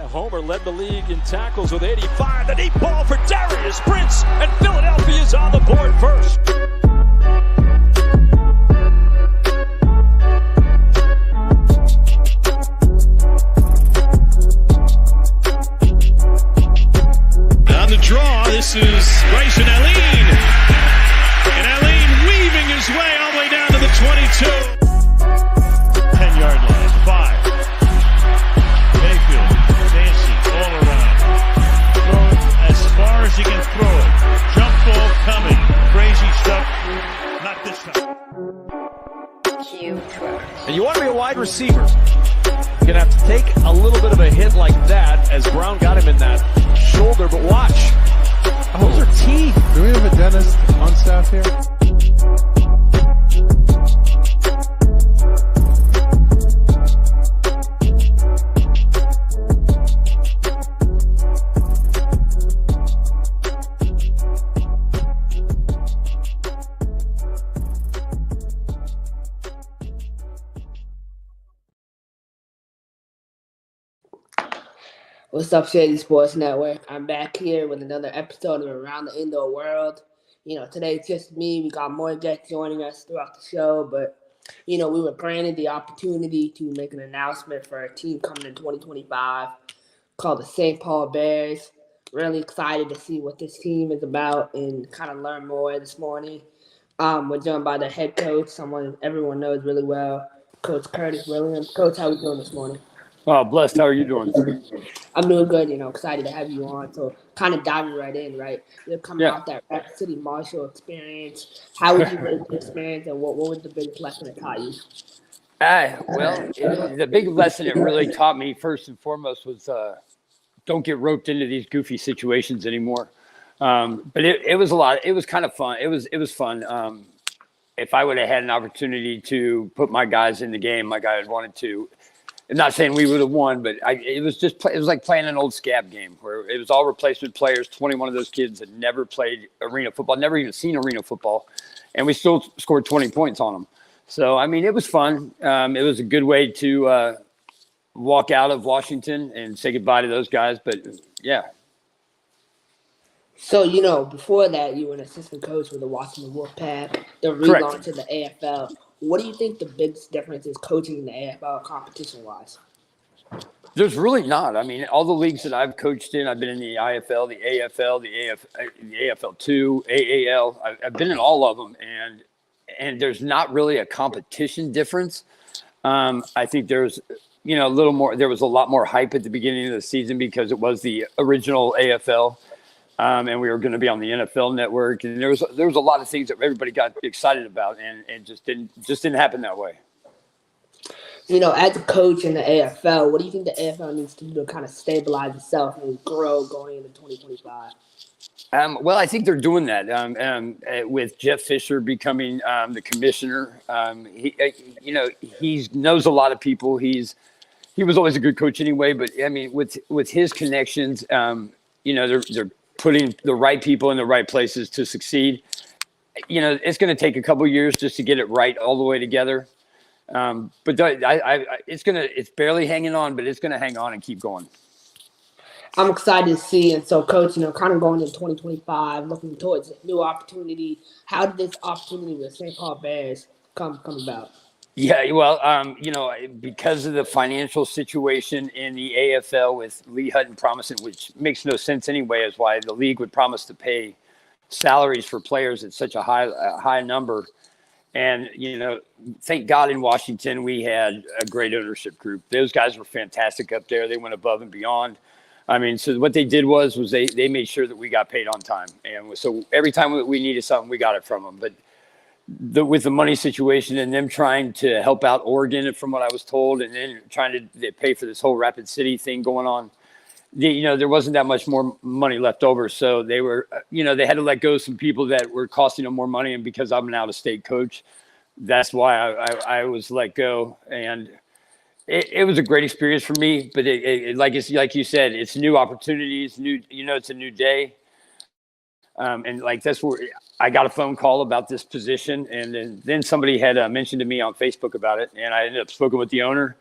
Homer led the league in tackles with 85. The deep ball for Darius Prince, and Philadelphia's on the board first. On the draw, this is Bryson Allen. And Allen weaving his way all the way down to the 22. 10-yard line, 5. Mayfield, Dancy, all around. Throw as far as he can throw it. Jump ball coming. Crazy stuff. Not this time. And you want to be a wide receiver. You're going to have to take a little bit of a hit like that as Brown got him in that shoulder, but watch. Those are teeth. Do we have a dentist on staff here? What's up, Shady Sports Network? I'm back here with another episode of Around the Indoor World. Today it's just me. We got more guests joining us throughout the show, but, we were granted the opportunity to make an announcement for a team coming in 2025 called the St. Paul Bears. Really excited to see what this team is about and kind of learn more this morning. We're joined by the head coach, someone everyone knows really well, Coach Curtis Williams. Coach, how are we doing this morning? Oh, blessed. How are you doing? I'm doing good, excited to have you on. So kind of diving right in, right? You're coming off that Rapid City Marshall experience. How would you rate the experience, and what was the biggest lesson it taught you? The big lesson it really taught me, first and foremost, was don't get roped into these goofy situations anymore. But it was a lot. It was kind of fun. It was fun. If I would have had an opportunity to put my guys in the game like I had wanted to, I'm not saying we would have won, but it was like playing an old scab game where it was all replacement players. 21 of those kids had never played arena football, never even seen arena football, and we still scored 20 points on them. So, it was fun. It was a good way to walk out of Washington and say goodbye to those guys. But, yeah. So, before that, you were an assistant coach with the Washington Wolfpack, the relaunch to the AFL. What do you think the biggest difference is coaching in the AFL competition-wise? There's really not. All the leagues that I've coached in, I've been in the IFL, the AFL, the AFL2, AAL. I've been in all of them, and there's not really a competition difference. I think there's, a little more. There was a lot more hype at the beginning of the season because it was the original AFL. And we were going to be on the NFL Network, and there was a lot of things that everybody got excited about, and just didn't happen that way. As a coach in the AFL, what do you think the AFL needs to do to kind of stabilize itself and grow going into 2025? Well, I think they're doing that with Jeff Fisher becoming the commissioner. He knows a lot of people. He was always a good coach anyway, but with his connections, they're putting the right people in the right places to succeed. It's going to take a couple of years just to get it right all the way together. But it's barely hanging on, but it's going to hang on and keep going. I'm excited to see. And so, Coach, kind of going into 2025, looking towards a new opportunity. How did this opportunity with St. Paul Bears come about? Yeah, well, because of the financial situation in the AFL with Lee Hutton promising, which makes no sense anyway, is why the league would promise to pay salaries for players at such a high number. And, thank God in Washington we had a great ownership group. Those guys were fantastic up there. They went above and beyond. So what they did was they made sure that we got paid on time. And so every time we needed something, we got it from them. But with the money situation and them trying to help out Oregon, from what I was told, and then trying to pay for this whole Rapid City thing going on, there wasn't that much more money left over. So they were, they had to let go of some people that were costing them more money. And because I'm an out-of-state coach, that's why I was let go. And it was a great experience for me. But like you said, it's new opportunities, it's a new day. And that's where I got a phone call about this position, and then somebody had mentioned to me on Facebook about it, and I ended up speaking with the owner.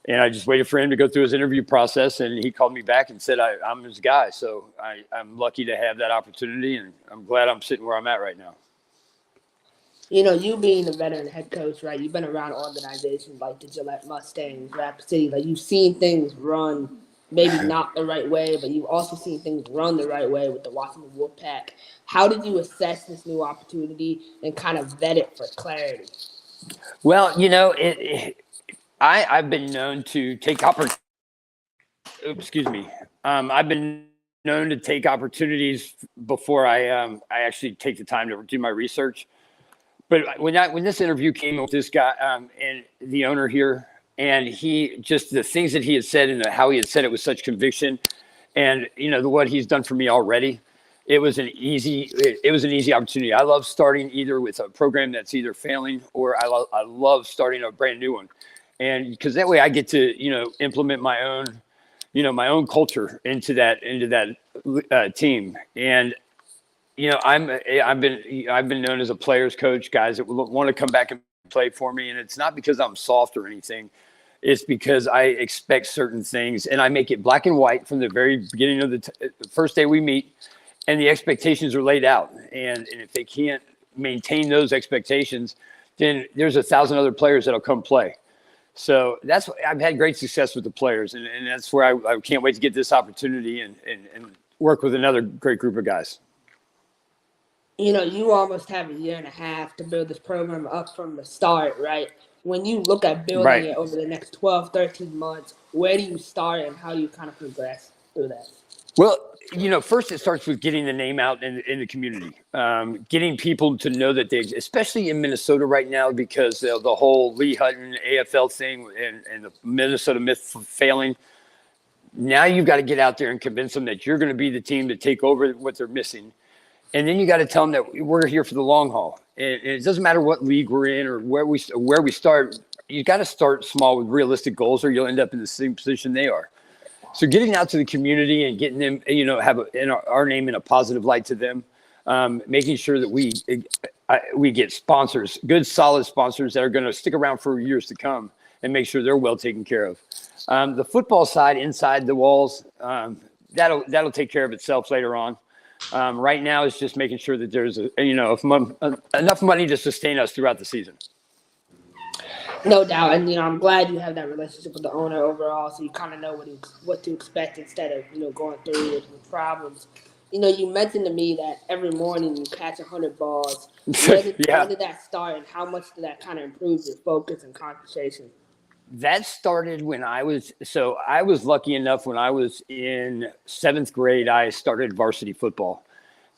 And I just waited for him to go through his interview process, and he called me back and said, I'm his guy. So I'm lucky to have that opportunity, and I'm glad I'm sitting where I'm at right now. You being a veteran head coach, right? You've been around organizations like the Gillette Mustangs, Rapid City. Like, you've seen things run maybe not the right way, but you've also seen things run the right way with the Washington Wolfpack. How did you assess this new opportunity and kind of vet it for clarity? Well, I've been known to take opportunities. I've been known to take opportunities before I actually take the time to do my research. But when this interview came with this guy and the owner here, and he just the things that he had said and how he had said it with such conviction, and what he's done for me already, it was an easy opportunity. I love starting either with a program that's either failing, or I love starting a brand new one, and because that way I get to implement my own culture into that team. And I've been known as a player's coach, guys that want to come back and play for me. And it's not because I'm soft or anything. It's because I expect certain things, and I make it black and white from the very beginning of the first day we meet, and the expectations are laid out. And if they can't maintain those expectations, then there's 1,000 other players that'll come play. So I've had great success with the players, and that's where I can't wait to get this opportunity and work with another great group of guys. You almost have a year and a half to build this program up from the start, right? When you look at building it over the next 12, 13 months, where do you start and how do you kind of progress through that? Well, first it starts with getting the name out in the community, getting people to know that especially in Minnesota right now, because the whole Lee Hutton AFL thing and the Minnesota myth failing. Now you've got to get out there and convince them that you're going to be the team to take over what they're missing. And then you got to tell them that we're here for the long haul. And it doesn't matter what league we're in or where we start. You got to start small with realistic goals, or you'll end up in the same position they are. So getting out to the community and getting them, have our name in a positive light to them, making sure that we get sponsors, good, solid sponsors that are going to stick around for years to come, and make sure they're well taken care of. The football side, inside the walls, that'll take care of itself later on. Right now, it's just making sure that there's enough money to sustain us throughout the season. No doubt, and I'm glad you have that relationship with the owner overall, so you kind of know what to expect instead of going through it with problems. You mentioned to me that every morning you catch 100 balls. When did that start, and how much did that kind of improve your focus and concentration? That started when I was lucky enough when I was in 7th grade, I started varsity football.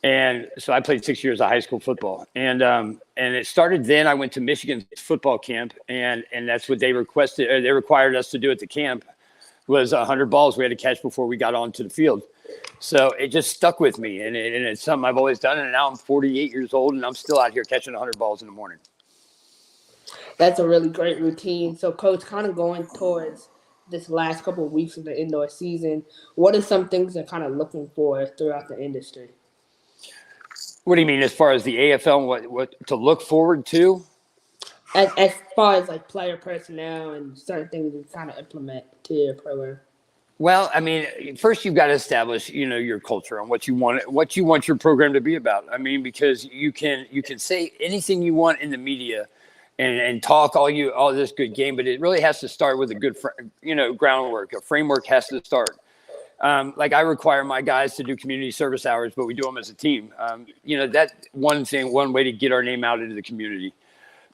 And so I played 6 years of high school football, and it started then. I went to Michigan football camp, and that's what they requested, or they required us to do at the camp, was 100 balls we had to catch before we got onto the field. So it just stuck with me, and it's something I've always done. And now I'm 48 years old, and I'm still out here catching 100 balls in the morning. That's a really great routine. So, Coach, kind of going towards this last couple of weeks of the indoor season, what are some things you're kind of looking for throughout the industry? What do you mean as far as the AFL and what to look forward to? As far as like player personnel and certain things you kind of implement to your program. Well, I mean, first you've got to establish, your culture and what you want your program to be about. I mean, because you can say anything you want in the media and talk all this good game, but it really has to start with a good, groundwork. A framework has to start. Like I require my guys to do community service hours, but we do them as a team. That one way to get our name out into the community.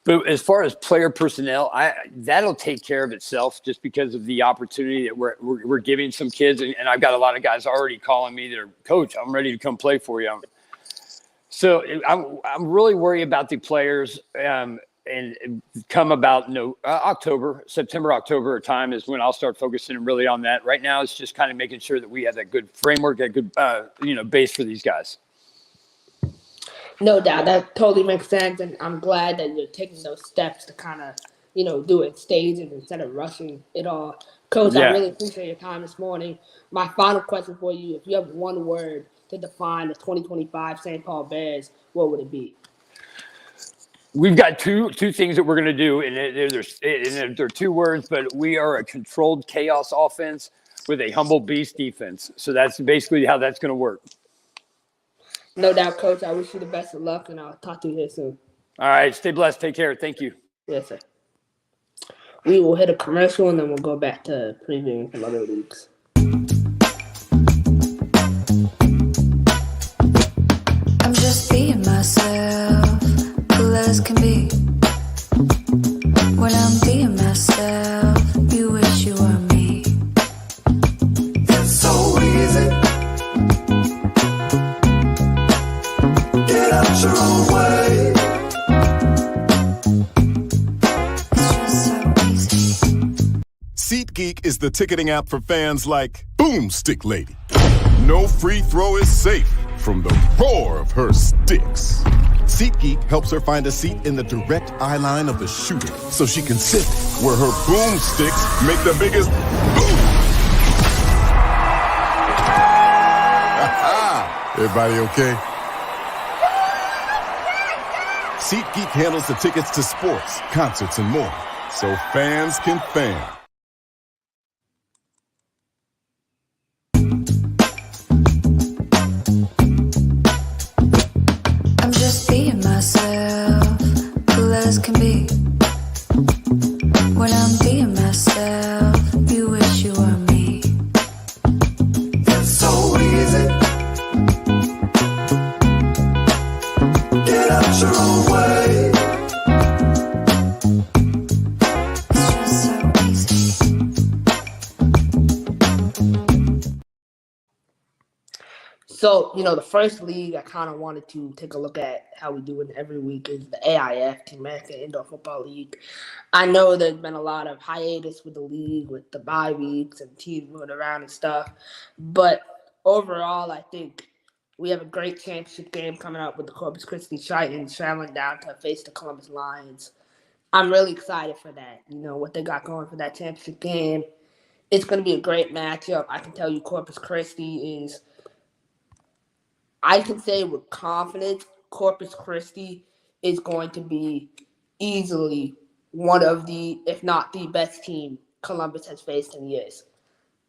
But as far as player personnel, that'll take care of itself just because of the opportunity that we're giving some kids. And I've got a lot of guys already calling me that are, Coach, I'm ready to come play for you. So I'm really worried about the players. And come about September, October time is when I'll start focusing really on that. Right now, it's just kind of making sure that we have that good framework, that good, base for these guys. No doubt. That totally makes sense. And I'm glad that you're taking those steps to kind of, do it in stages instead of rushing it all. Coach, I really appreciate your time this morning. My final question for you, if you have one word to define the 2025 St. Paul Bears, what would it be? We've got two things that we're going to do, and they're 2 words, but we are a controlled chaos offense with a humble beast defense. So that's basically how that's going to work. No doubt, Coach. I wish you the best of luck, and I'll talk to you here soon. All right, stay blessed. Take care. Thank you. Yes, sir. We will hit a commercial, and then we'll go back to previewing some other leagues. I'm just being myself, cool as can be. When I'm being myself, you wish you were me. It's so easy. Get out your own way. It's just so easy. SeatGeek is the ticketing app for fans like Boomstick Lady. No free throw is safe from the roar of her sticks. SeatGeek helps her find a seat in the direct eye line of the shooter so she can sit where her boomsticks make the biggest boom. Everybody okay? SeatGeek handles the tickets to sports, concerts, and more, so fans can fan. I'm just being myself, cool as can be. When I'm being myself, you wish you were me. It's so easy. Get out your own way. It's just so easy. So, the first league I kind of wanted to take a look at how we do it every week is the AIF, the American Indoor Football League. I know there's been a lot of hiatus with the league, with the bye weeks and teams moving around and stuff. But overall, I think we have a great championship game coming up with the Corpus Christi Titans traveling down to face the Columbus Lions. I'm really excited for that, what they got going for that championship game. It's going to be a great matchup. I can tell you Corpus Christi is... I can say with confidence, Corpus Christi is going to be easily one of the, if not the best team Columbus has faced in years.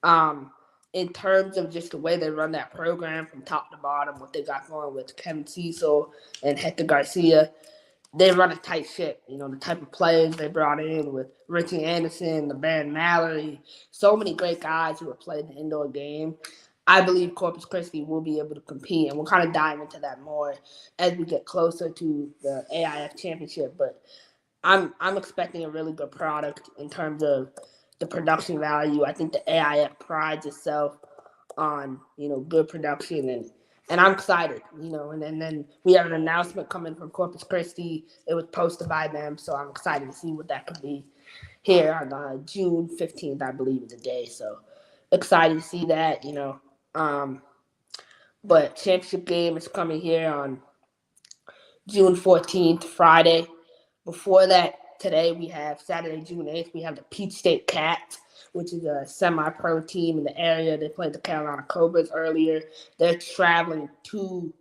In terms of just the way they run that program from top to bottom, what they got going with Kevin Cecil and Hector Garcia, they run a tight ship. The type of players they brought in with Richie Anderson, LeBaron Mallory, so many great guys who have played the indoor game. I believe Corpus Christi will be able to compete, and we'll kind of dive into that more as we get closer to the AIF championship. But I'm expecting a really good product in terms of the production value. I think the AIF prides itself on good production, and I'm excited. And then we have an announcement coming from Corpus Christi. It was posted by them, so I'm excited to see what that could be here on June 15th, I believe, is the day. So excited to see that. But championship game is coming here on June 14th, Friday. Before that, today we have Saturday, June 8th, we have the Peach State Cats, which is a semi-pro team in the area. They played the Carolina Cobras earlier. They're traveling to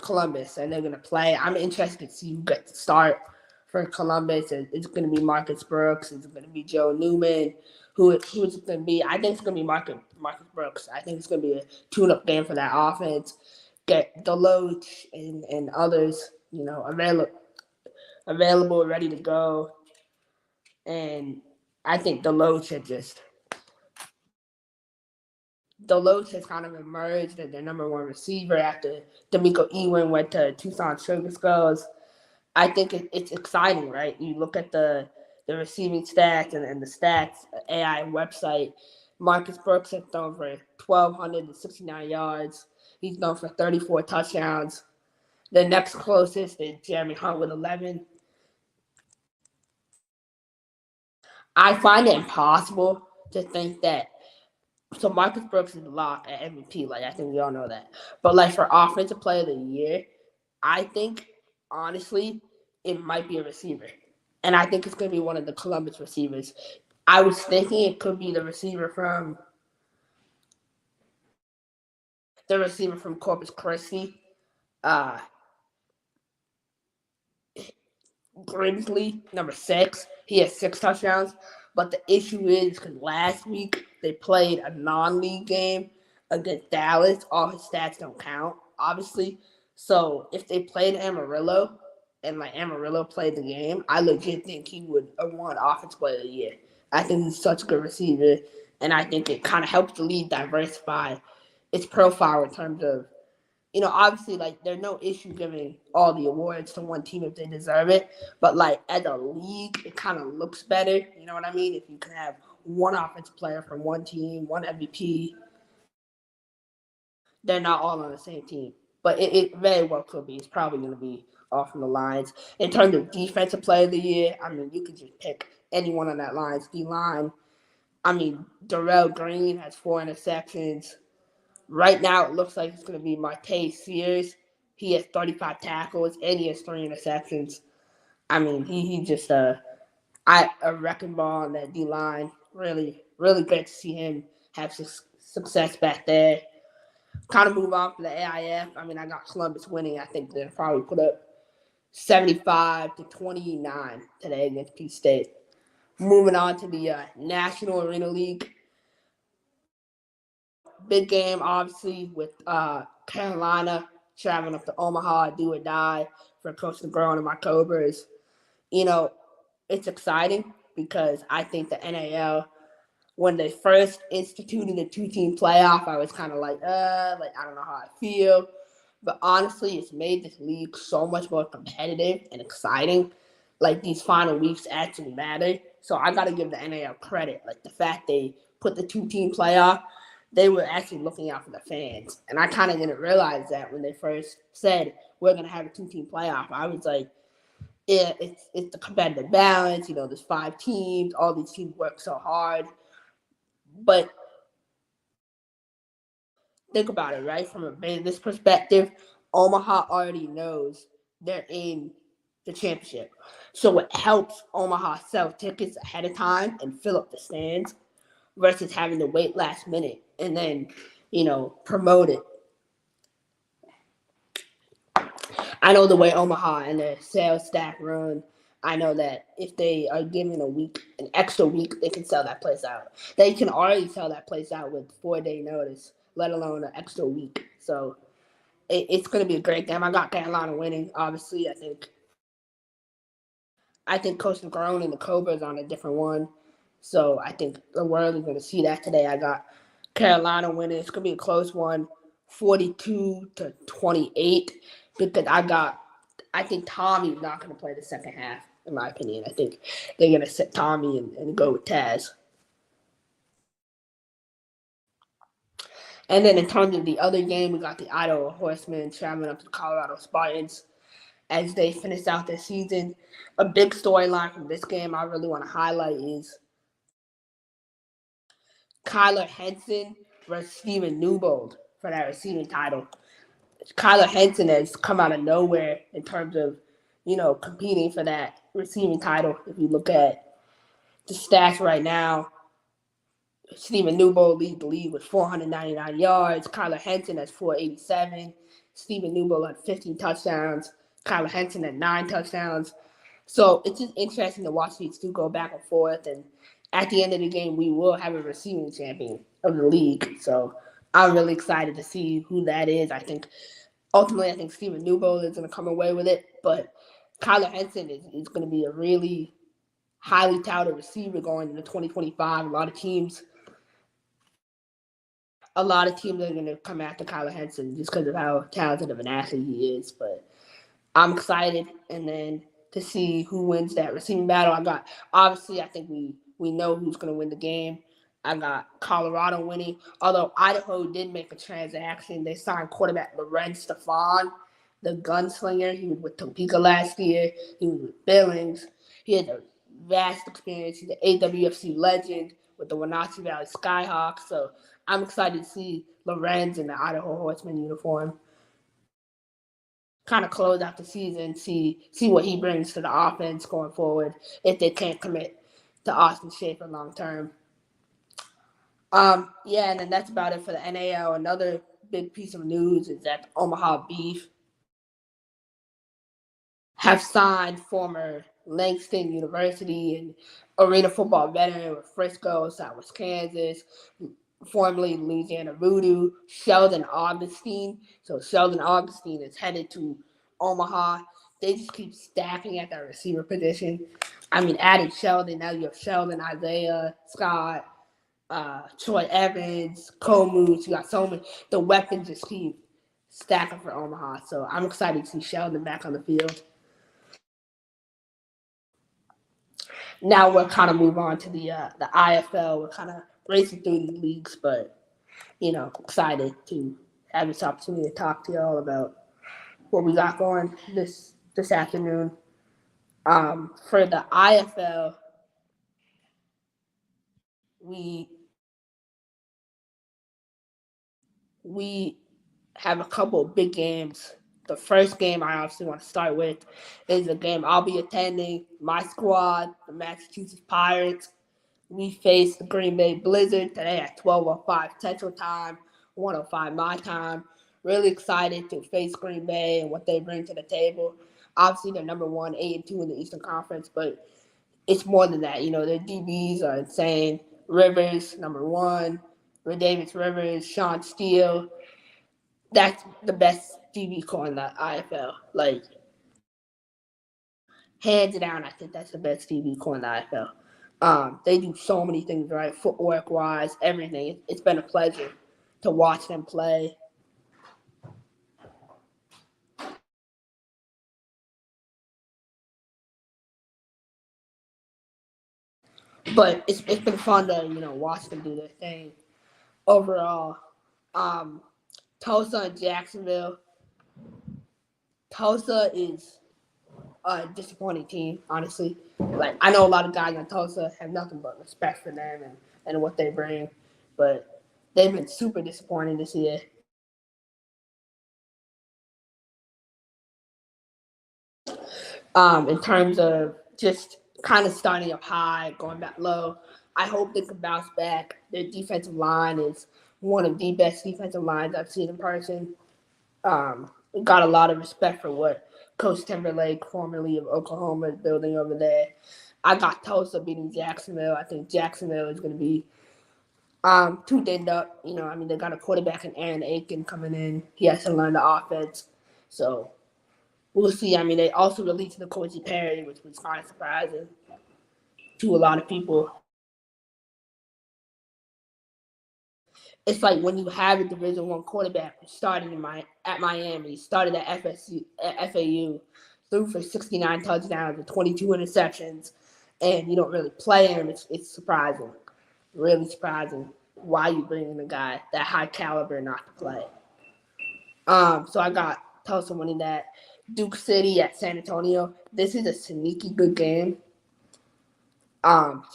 Columbus, and they're going to play. I'm interested to see who gets to start for Columbus. It's going to be Marcus Brooks. It's going to be Joe Newman. Who is it going to be? I think it's going to be Marcus Brooks. I think it's going to be a tune-up game for that offense. Get Deloach and others, available, ready to go. And I think Deloach has kind of emerged as their number one receiver after D'Amico Ewing went to Tucson Sugar Skulls. I think it's exciting, right? You look at the receiving stats and the stats AI website. Marcus Brooks has thrown for 1,269 yards. He's thrown for 34 touchdowns. The next closest is Jeremy Hunt with 11. I find it impossible to think that. So Marcus Brooks is the lock at MVP. I think we all know that. But for Offensive Player of the Year, I think honestly it might be a receiver, and I think it's going to be one of the Columbus receivers. I was thinking it could be the receiver from Corpus Christi. Grimsley, number 6. He has 6 touchdowns. But the issue is because last week they played a non-league game against Dallas. All his stats don't count, obviously. So if they played Amarillo and Amarillo played the game, I legit think he would have won Offensive Player of the Year. I think he's such a good receiver, and I think it kind of helps the league diversify its profile in terms of, obviously, there's no issue giving all the awards to one team if they deserve it. But, as a league, it kind of looks better. You know what I mean? If you can have one offensive player from one team, one MVP, they're not all on the same team. But it very well could be. It's probably going to be off from the Lions. In terms of Defensive Player of the Year, you could just pick anyone on that Lions D-line. Darrell Green has 4 interceptions. Right now, it looks like it's going to be Martae Sears. He has 35 tackles, and he has 3 interceptions. He just a wrecking ball on that D-line. Really, really great to see him have success back there. Kind of move on to the AIF. I got Columbus winning. I think they'll probably put up 75-29 today against P State. Moving on to the National Arena League. Big game, obviously, with Carolina traveling up to Omaha, do or die for Coach DeGrom and my Cobras. It's exciting because I think the NAL, when they first instituted the 2-team playoff, I was kind of I don't know how I feel. But honestly, it's made this league so much more competitive and exciting. These final weeks actually matter. So I got to give the NAL credit. The fact they put the 2-team playoff, they were actually looking out for the fans. And I kind of didn't realize that when they first said, we're going to have a 2-team playoff. I was like, yeah, it's the competitive balance. There's 5 teams. All these teams work so hard. But think about it, right? From a business perspective, Omaha already knows they're in the championship. So it helps Omaha sell tickets ahead of time and fill up the stands versus having to wait last minute and then, promote it. I know the way Omaha and their sales staff run. I know that if they are given an extra week, they can sell that place out. They can already sell that place out with 4-day notice, let alone an extra week. So it's going to be a great game. I got Carolina winning, obviously. I think Coach DeGrom and the Cobras on a different one. So I think the world is going to see that today. I got Carolina winning. It's going to be a close one, 42-28, because I think Tommy's not going to play the second half, in my opinion. I think they're going to sit Tommy and go with Taz. And then in terms of the other game, we got the Idaho Horsemen traveling up to the Colorado Spartans as they finish out their season. A big storyline from this game I really want to highlight is Kyler Henson versus Steven Newbold for that receiving title. Kyler Henson has come out of nowhere in terms of, competing for that receiving title. If you look at the stats right now, Steven Newbold leads the league with 499 yards. Kyler Henson has 487. Steven Newbold had 15 touchdowns. Kyler Henson had 9 touchdowns. So it's just interesting to watch these two go back and forth. And at the end of the game, we will have a receiving champion of the league. So I'm really excited to see who that is. Ultimately, I think Steven Newbold is going to come away with it. But Kyler Henson is going to be a really highly touted receiver going into 2025. A lot of teams are going to come after Kyler Henson just because of how talented of an athlete he is. But I'm excited. And then to see who wins that receiving battle. I think we know who's going to win the game. I got Colorado winning. Although Idaho did make a transaction. They signed quarterback Lorenz Stefan, the gunslinger. He was with Topeka last year. He was with Billings. He had a vast experience. He's an AWFC legend with the Wenatchee Valley Skyhawks. So I'm excited to see Lorenz in the Idaho Horseman uniform kind of close out the season, see what he brings to the offense going forward if they can't commit to Austin Schaefer long term. And then that's about it for the NAL. Another big piece of news is that Omaha Beef have signed former Langston University and Arena football veteran with Frisco, Southwest Kansas, formerly Louisiana Voodoo, Sheldon Augustine. So Sheldon Augustine is headed to Omaha. They just keep stacking at that receiver position. I mean, adding Sheldon, now you have Sheldon, Isaiah, Scott, Troy Evans, Cole Moose. You got so many. The weapons just keep stacking for Omaha. So I'm excited to see Sheldon back on the field. Now we'll kind of move on to the IFL. We're kind of racing through these leagues, but excited to have this opportunity to talk to y'all about what we got going this afternoon. For the IFL, we have a couple of big games. The first game I obviously want to start with is a game I'll be attending. My squad, the Massachusetts Pirates, we face the Green Bay Blizzard today at 12:05 Central Time, 1:05 my time. Really excited to face Green Bay and what they bring to the table. Obviously, they're number 1, 8-2 in the Eastern Conference, but it's more than that. Their DBs are insane. Rivers, number 1. Davis Rivers, Sean Steele. That's the best DB core in the IFL. Like, hands down, I think that's the best DB core in the IFL. They do so many things right, footwork-wise, everything. It's been a pleasure to watch them play. But it's been fun to watch them do their thing. Overall, Tulsa and Jacksonville. Tulsa is a disappointing team, honestly. Like, I know a lot of guys on Tulsa have nothing but respect for them and what they bring, but they've been super disappointing this year. In terms of just kind of starting up high, going back low, I hope they can bounce back. Their defensive line is one of the best defensive lines I've seen in person. Got a lot of respect for what Coach Timberlake, formerly of Oklahoma, is building over there. I got Tulsa beating Jacksonville. I think Jacksonville is going to be too dinged up. They got a quarterback in Aaron Aiken coming in. He has to learn the offense. So we'll see. They also released N'Kosi Perry, which was kind of surprising to a lot of people. It's like when you have a Division I quarterback who started at Miami, started at FAU, threw for 69 touchdowns and 22 interceptions, and you don't really play him. It's surprising, really surprising. Why you bringing a guy that high caliber not to play? So I got Tulsa winning that. Duke City at San Antonio. This is a sneaky good game.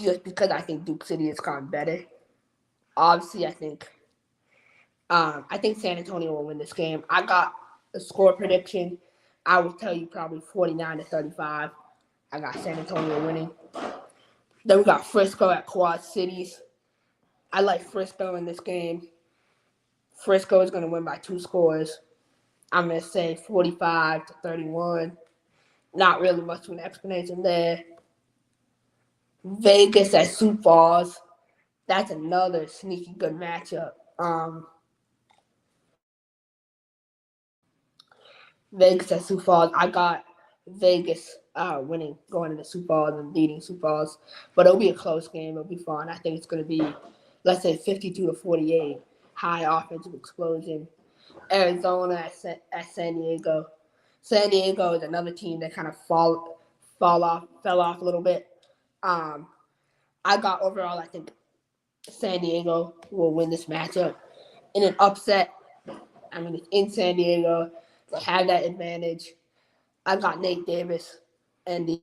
Just because I think Duke City has gotten better. Obviously, I think San Antonio will win this game. I got a score prediction. I would tell you probably 49-35. I got San Antonio winning. Then we got Frisco at Quad Cities. I like Frisco in this game. Frisco is going to win by 2 scores. I'm going to say 45-31. Not really much of an explanation there. Vegas at Sioux Falls. That's another sneaky good matchup. Vegas at Sioux Falls. I got Vegas winning, going into Sioux Falls and beating Sioux Falls. But it'll be a close game. It'll be fun. I think it's going to be, let's say, 52-48. High offensive explosion. Arizona at San Diego. San Diego is another team that kind of fell off a little bit. I got overall, I think San Diego will win this matchup in an upset. It's in San Diego. They have that advantage. I got Nate Davis and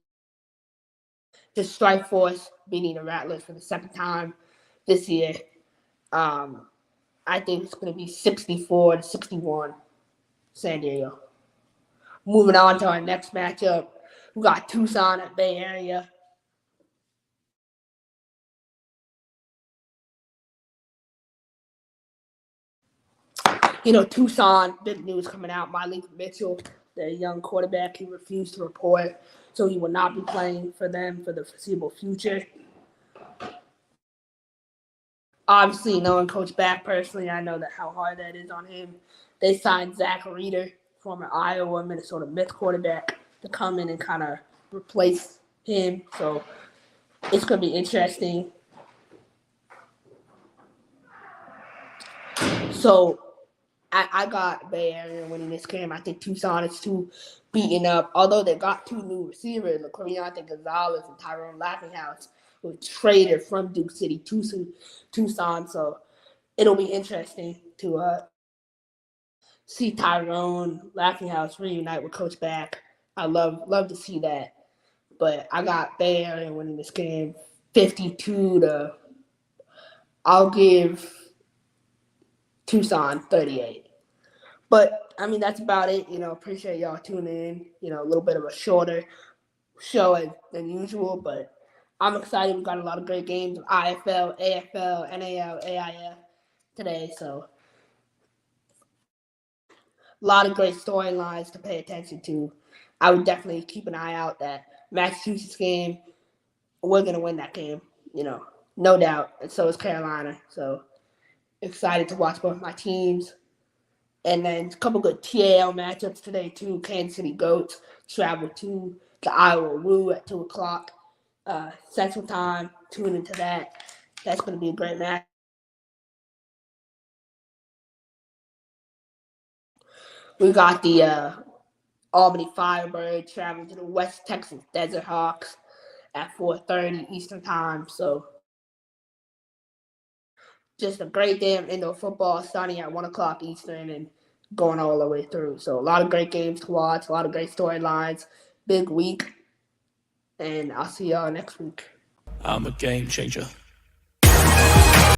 the Strike Force beating the Rattlers for the second time this year. I think it's going to be 64-61 San Diego. Moving on to our next matchup, we got Tucson at Bay Area. Tucson, big news coming out. Malik Mitchell, their young quarterback. He refused to report, so he will not be playing for them for the foreseeable future. Obviously, knowing Coach Back personally, I know that how hard that is on him. They signed Zach Reeder, former Iowa, Minnesota Myth quarterback, to come in and kind of replace him. So it's going to be interesting. So I got Bay Area winning this game. I think Tucson is too beaten up. Although they got two new receivers, Lacoriante Gonzalez and Tyrone Laughinghouse, who were traded from Duke City to Tucson. So it'll be interesting to see Tyrone Laughinghouse reunite with Coach Back. I love to see that. But I got Bay Area winning this game 52 to, I'll give Tucson 38. But, I mean, that's about it. Appreciate y'all tuning in. A little bit of a shorter show than usual, but I'm excited. We've got a lot of great games, IFL, AFL, NAL, AIF today, so a lot of great storylines to pay attention to. I would definitely keep an eye out that Massachusetts game. We're going to win that game, no doubt. And so is Carolina. So excited to watch both my teams. And then a couple good TAL matchups today, too. Kansas City Goats travel to the Iowa Woo at 2 o'clock Central Time. Tune into that. That's going to be a great match. We got the Albany Firebirds traveling to the West Texas Desert Hawks at 4:30 Eastern Time. So just a great day of indoor football starting at 1 o'clock Eastern and going all the way through. So a lot of great games to watch, a lot of great storylines, big week, and I'll see y'all next week. I'm a game changer.